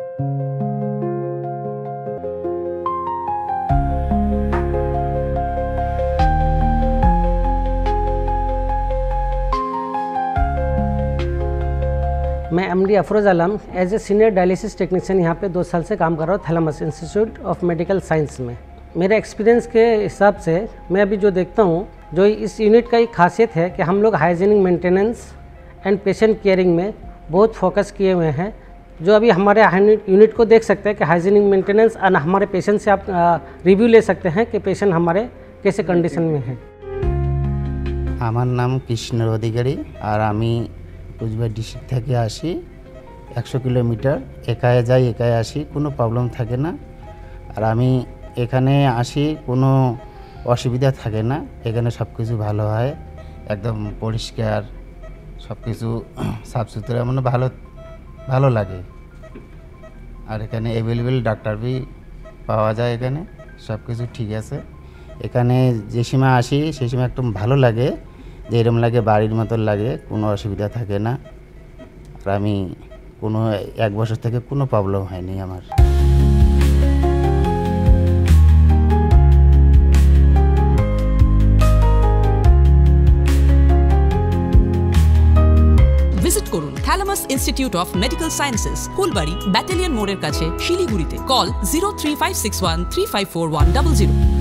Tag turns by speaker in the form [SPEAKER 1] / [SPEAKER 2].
[SPEAKER 1] मैं MD Afroz Alam as a senior dialysis technician यहाँ पे 2 साल से काम कर रहा हूँ Thalamus Institute of Medical Science में। मेरे एक्सपीरियंस के हिसाब से मैं अभी जो देखता हूँ, जो इस यूनिट का एक खासियत है कि हम लोग hygienic maintenance and patient caring में बहुत फोकस किए हुए हैं। जो अभी हमारे यूनिट को देख सकते हैं कि हाइजीनिक मेंटेनेंस और हमारे पेशेंट से आप रिव्यू ले सकते हैं कि पेशेंट हमारे कैसे कंडीशन में है।
[SPEAKER 2] আমার নাম কৃষ্ণের অধিকারী আর আমি কোচবিহার ডিস্ট্রিক্ট থেকে আসি। 100 কিলোমিটার একাই যাই একাই আসি, কোনো প্রবলেম থাকে না। আর আমি এখানে আসি কোনো অসুবিধা থাকে না। এখানে সব কিছু ভালো হয়, একদম পরিষ্কার, সব কিছু সাফ সুতরা, মানে ভালো লাগে। আর এখানে অ্যাভেলেবেল ডাক্তার भी পাওয়া যায়, এখানে সব কিছু ঠিক আছে। এখানে যে সময় আসি সেই সময় একদম ভালো লাগে, যে এরকম লাগে বাড়ির মতো লাগে, কোনো অসুবিধা থাকে না। আর আমি কোনো 1 বছর থেকে কোনো প্রবলেম হয়নি আমার।
[SPEAKER 3] ভিজিট করুন thalamus institute of medical sciences, Phulbari battalion মোড়ের কাছে, শিলিগুড়িতে। কল 03561 354100।